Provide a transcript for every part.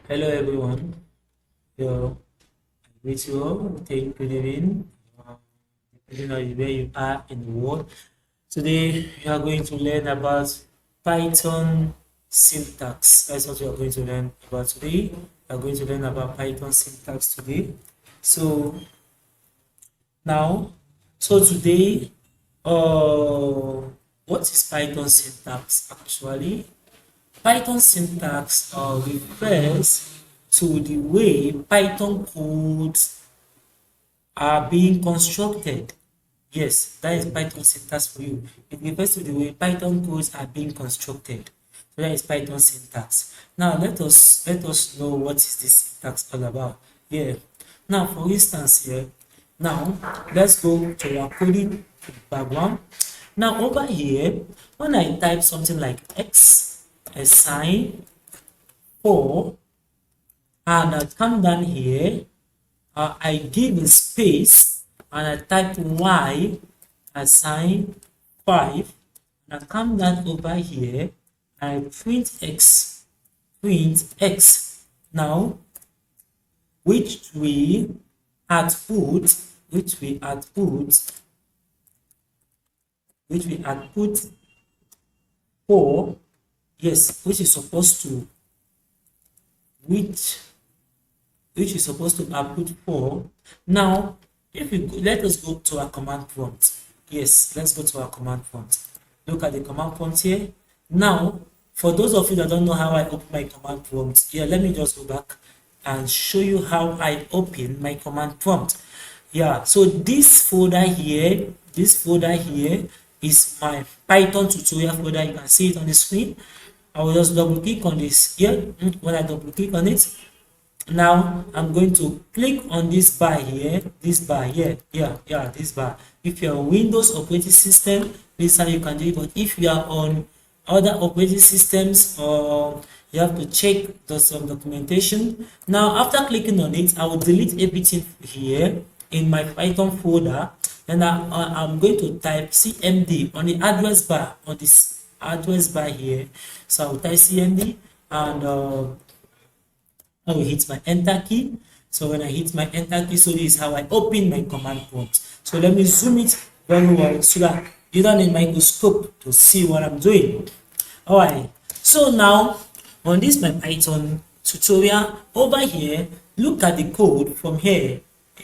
Hello everyone. Yo, I greet you all. Thank good evening. Depending on where you are in the world. Today we are going to learn about Python syntax. That's what we are going to learn about today. We are going to learn about Python syntax today. So now, so today, uh, what is Python syntax actually? Python syntax refers to the way Python codes are being constructed. Yes, that is Python syntax for you. It refers to the way Python codes are being constructed. So that is Python syntax. Now let us know what is this syntax all about. Yeah. Now for instance here, now let's go to our coding background. Now over here, when I type something like x, a sign, 4, and I come down here, I give a space and I type y, assign 5, and I come down over here and I print x. Now, which we output, which we output 4, yes, which is supposed to output 4. Now, if we let us go to our command prompt. Yes, let's go to our command prompt. Look at the command prompt here. Now, for those of you that don't know how I open my command prompt, yeah, let me just go back and show you how I open my command prompt. Yeah, so this folder here is my Python tutorial folder. You can see it on the screen. I will just double click on this here. When I double click on it, now I'm going to click on this bar here, this bar. If you're on Windows operating system, this is how you can do it. But if you are on other operating systems, you have to check some documentation. Now after clicking on it, I will delete everything here in my Python folder, and I'm going to type cmd on the address bar, on this address bar here. So I will type cmd, and I will hit my enter key. So when I hit my enter key, so this is how I open my command prompt. So let me zoom it very well so that you don't need microscope to see what I'm doing. All right, so now on this my Python tutorial over here, look at the code from here.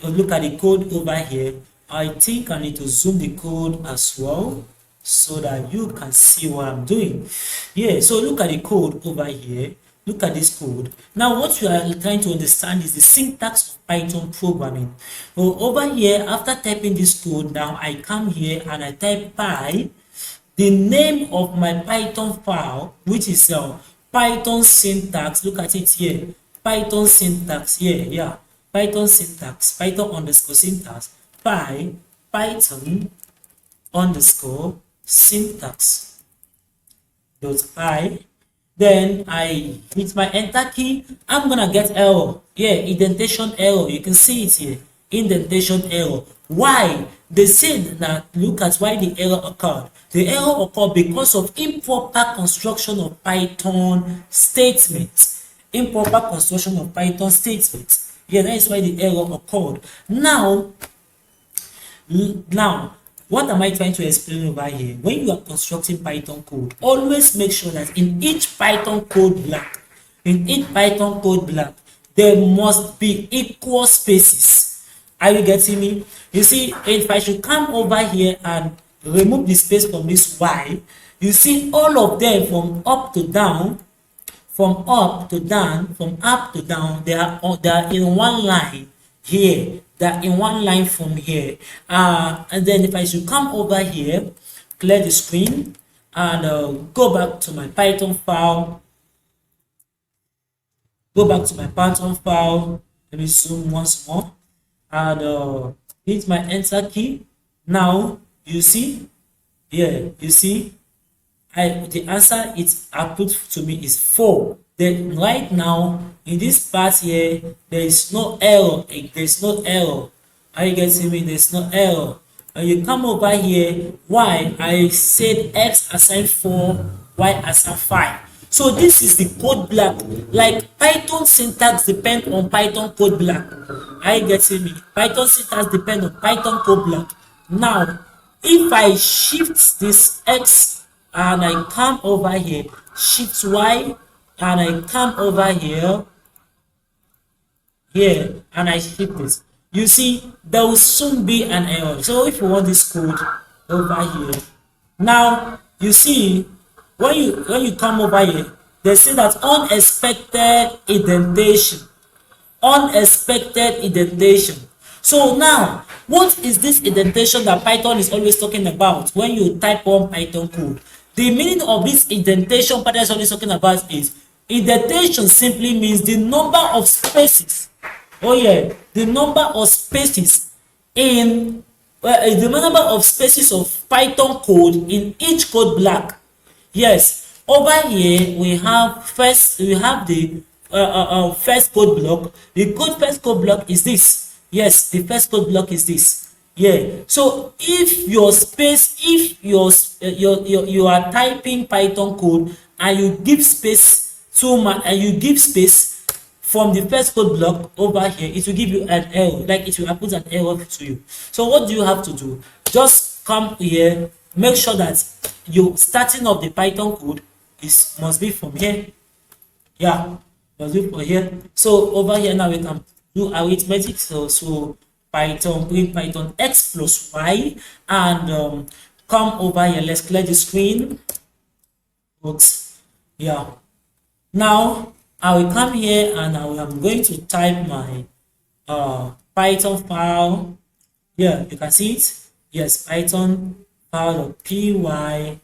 Look at the code over here. I think I need to zoom the code as well so that you can see what I'm doing. Yeah, so look at the code over here. Look at this code. Now what you are trying to understand is the syntax of Python programming. So over here, after typing this code, now I come here and I type py, the name of my Python file, which is Python syntax. Look at it here. Python syntax here. Yeah, Python syntax, Python underscore syntax, Python underscore syntax dot py. Then I hit my enter key. I'm gonna get error. Yeah, indentation error. You can see it here. Indentation error. Why? They said that look at why the error occurred. The error occurred because of improper construction of Python statements. Improper construction of Python statements. Yeah, that is why the error occurred. Now, what am I trying to explain over here? When you are constructing Python code, always make sure that in each Python code block, there must be equal spaces. Are you getting me? You see, if I should come over here and remove the space from this Y, you see all of them from up to down, they are in one line here. That in one line from here, and then if I should come over here, clear the screen, and go back to my Python file, let me zoom once more, and hit my enter key. Now you see, the answer it's output to me is 4. Then right now in this part here, there is no error. Are you getting me? There's no error. And you come over here, y, I said x assigned 4, y assigned 5. So this is the code block. Like Python syntax depend on Python code block. Are you getting me? Python syntax depend on Python code block. Now, if I shift this X and I come over here, shift Y and I come over here, and I shift this, you see there will soon be an error. So if you want this code over here, now you see when you come over here, they say that unexpected indentation. Unexpected indentation. So now, what is this indentation that Python is always talking about when you type on Python code? The meaning of this indentation Python is always talking about is indentation simply means the number of spaces. Oh yeah, the number of spaces in the number of spaces of Python code in each code block. Yes, over here we have the first code block. The first code block is this. Yes, the first code block is this. Yeah. So if you are typing Python code and you give space from the first code block over here, it will give you an error. Like it will output an error to you. So what do you have to do? Just come here, make sure that you starting of the Python code must be from here. Yeah, must be from here. So over here now we can do arithmetic. So Python, print Python x plus y, and come over here. Let's clear the screen. Oops. Yeah. Now I will come here and I'm going to type my Python file. Yeah, you can see it. Yes, Python file.py.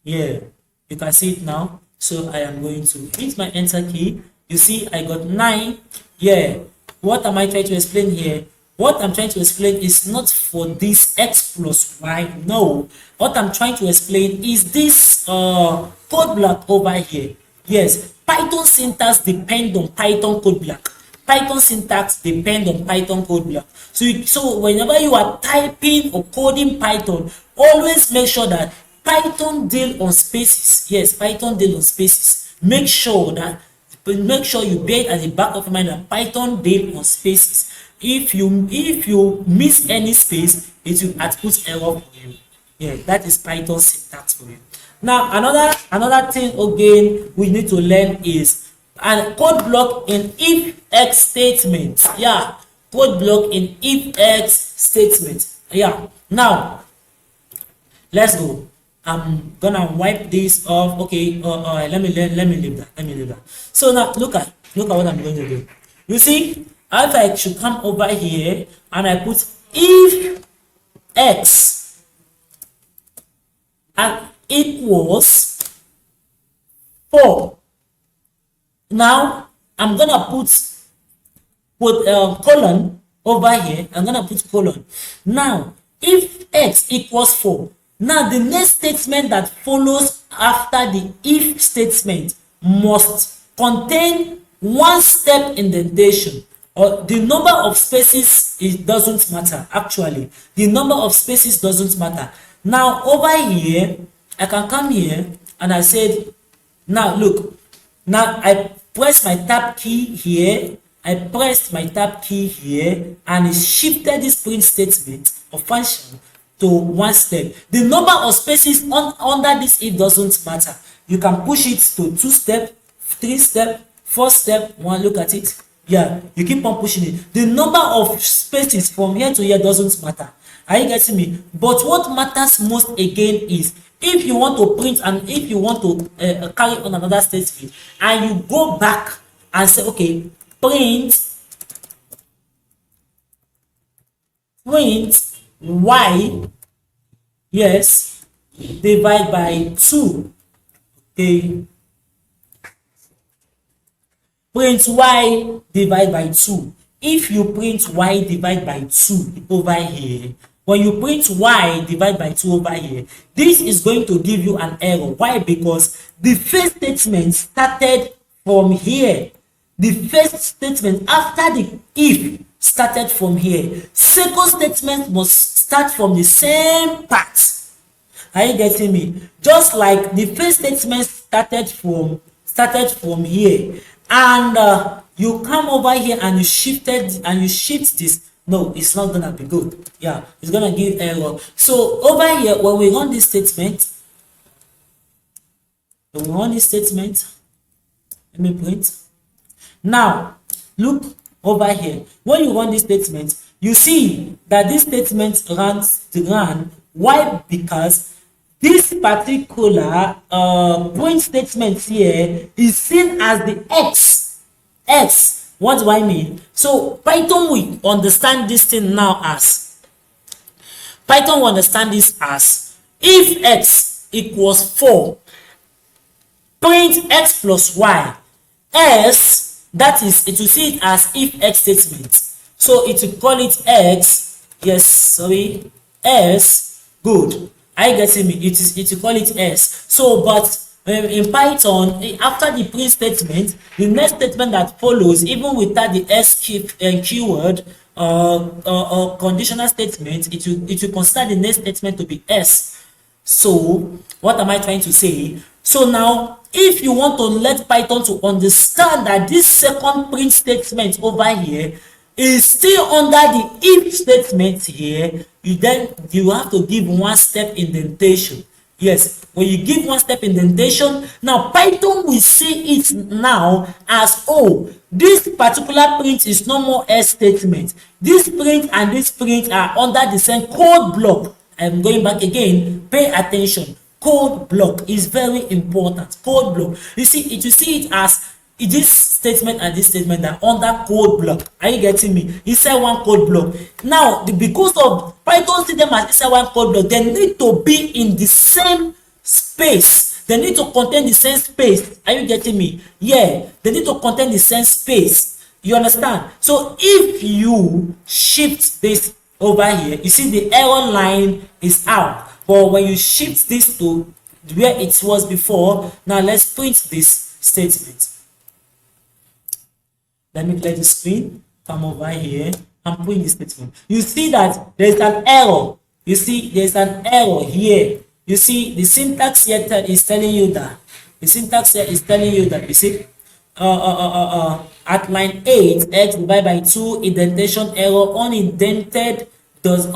Yeah, you can see it now. So I am going to hit my enter key. You see I got 9. Yeah, what am I trying to explain here? What I'm trying to explain is not for this x plus y. No, what I'm trying to explain is this code block over here. Yes, Python syntax depend on Python code block. Python syntax depend on Python code block. So whenever you are typing or coding Python, always make sure that Python deal on spaces. Yes, Python deal on spaces. Make sure you bear it at the back of your mind that Python deal on spaces. If you miss any space, it will output error for you. Yeah, that is Python syntax for you. Now another thing again we need to learn is a code block in if x statement. Yeah, code block in if x statement. Yeah. Now let's go. I'm gonna wipe this off. Okay. Let me leave that. So now look at what I'm going to do. You see, if I should come over here and I put if x and equals 4. Now I'm gonna put colon over here. I'm gonna put colon. Now if x equals 4, now the next statement that follows after the if statement must contain one step indentation. Or the number of spaces, it doesn't matter. Actually, the number of spaces doesn't matter. Now over here I can come here and I said, now look, now I press my tab key here, I pressed my tab key here, and it shifted this print statement or function to one step. The number of spaces under this if doesn't matter. You can push it to 2 step, 3 step, 4 step, 1. Look at it. Yeah, you keep on pushing it. The number of spaces from here to here doesn't matter. Are you getting me? But what matters most again is if you want to print and if you want to carry on another statement and you go back and say, okay, print y, yes, divide by 2. Okay, print y divide by 2. If you print y divide by 2 over here, when you print y divide by 2 over here, this is going to give you an error. Why? Because the first statement started from here. The first statement after the if started from here. Second statement must start from the same part. Are you getting me? Just like the first statement started started from here, and you come over here and you shifted and you shift this, no, it's not gonna be good. Yeah, it's gonna give error. So over here, when we run this statement, let me print. Now look over here. When you run this statement, you see that this statement run. Why? Because this particular print statement here is seen as the x. What do I mean? So Python will understand this thing now as, Python will understand this as, if x equals 4, print x plus y, else, that is, it will see it as if x statement. So it will call it x, yes, sorry, s, good. Are you getting me? It will call it s. So, but in Python, after the print statement, the next statement that follows, even without the s keyword conditional statement, it will consider the next statement to be s. So, what am I trying to say? So now, if you want to let Python to understand that this second print statement over here is still under the if statement here, you have to give one step indentation. Yes, when you give one step indentation, now Python will see it now as, oh, this particular print is no more else statement. This print and this print are under the same code block. I'm going back again. Pay attention. Code block is very important. Code block. You see, it will see it as this statement and this statement are under code block. Are you getting me? Inside one code block. Now, because of Python see them as inside one code block, they need to be in the same space. They need to contain the same space. Are you getting me? Yeah, they need to contain the same space. You understand? So if you shift this over here, you see the error line is out. But when you shift this to where it was before, now let's print this statement. Let me clear the screen, come over here and print this statement. You see that there is an error. You see there's an error here. You see the syntax here is telling you that. The syntax here is telling you that, you see, at line 8, x divided by 2, indentation error, unindent does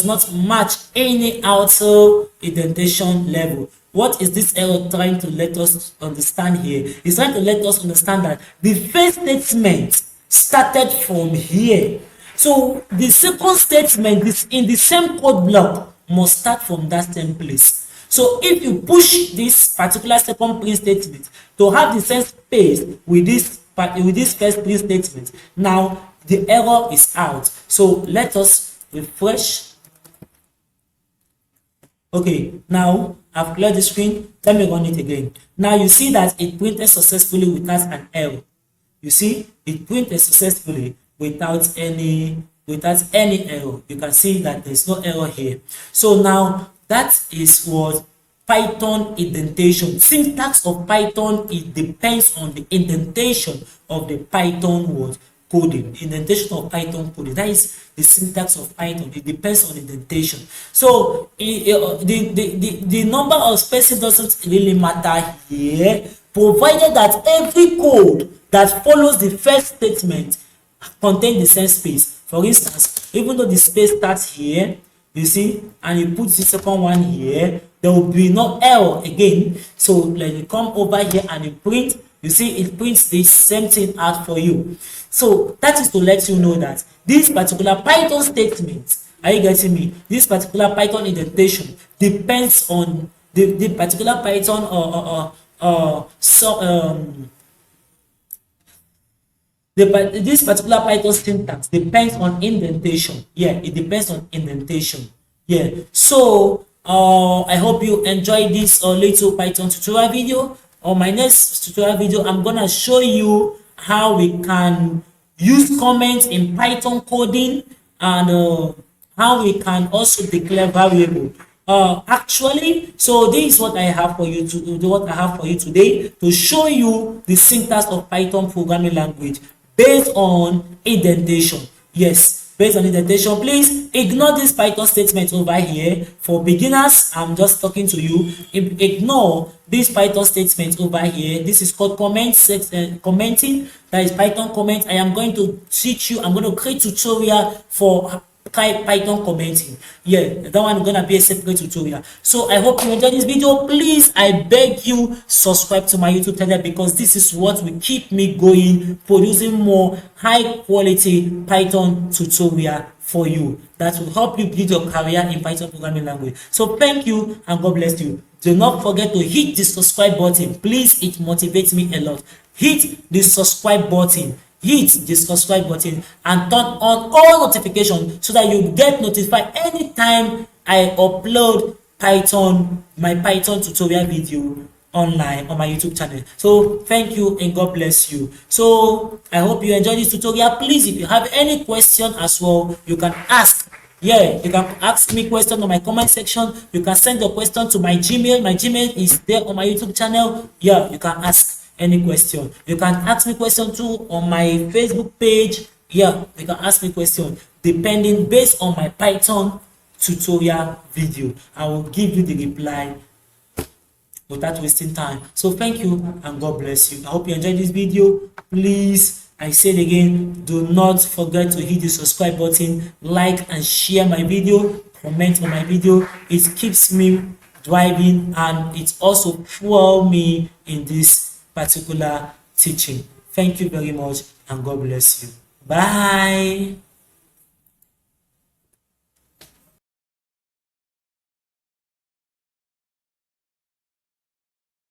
not match any outer indentation level. What is this error trying to let us understand here? It's trying to let us understand that the first statement started from here. So the second statement is in the same code block must start from that same place. So if you push this particular second print statement to have the same space with this first print statement, now the error is out. So let us refresh. Okay, now I've cleared the screen. Let me run it again. Now you see that it printed successfully without an error. You see, it printed successfully without any error. You can see that there's no error here. So now that is what Python indentation. Syntax of Python, it depends on the indentation of the Python word coding. Indentation of Python coding, that is the syntax of Python. It depends on indentation. So the number of spaces doesn't really matter here, provided that every code that follows the first statement contains the same space. For instance, even though the space starts here, you see, and you put the second one here, there will be no error again. So when you come over here and you print, you see it prints the same thing out for you. So that is to let you know that this particular Python statement, are you getting me? This particular Python indentation depends on the particular Python this particular Python syntax depends on indentation. Yeah, it depends on indentation. Yeah. So I hope you enjoyed this little Python tutorial video. On my next tutorial video, I'm gonna show you how we can use comments in Python coding, and how we can also declare variable. Actually, so this is what I have for you today, to show you the syntax of Python programming language based on indentation. Yes, based on indentation. Please ignore this Python statement over here. For beginners, I'm just talking to you. Ignore this Python statement over here. This is called commenting. That is Python comment. I am going to teach you. I'm going to create tutorial for Python commenting. Yeah, that one is gonna be a separate tutorial. So I hope you enjoyed this video. Please, I beg you, subscribe to my YouTube channel, because this is what will keep me going, producing more high quality Python tutorial for you that will help you build your career in Python programming language. So thank you and God bless you. Do not forget to hit the subscribe button. Please, it motivates me a lot. Hit the subscribe button. Hit the subscribe button and turn on all notifications so that you get notified anytime I upload my Python tutorial video online on my YouTube channel. So thank you and God bless you. So I hope you enjoyed this tutorial. Please, if you have any question as well, you can ask. Yeah, you can ask me question on my comment section. You can send your question to my Gmail. My Gmail is there on my YouTube channel. Yeah, you can ask any question. You can ask me question too on my Facebook page. Yeah, you can ask me question depending based on my Python tutorial video. I will give you the reply without wasting time. So thank you and God bless you. I hope you enjoyed this video. Please, I say it again, do not forget to hit the subscribe button, like and share my video, comment on my video. It keeps me driving and it also fuel me in this particular teaching. Thank you very much and God bless you. Bye.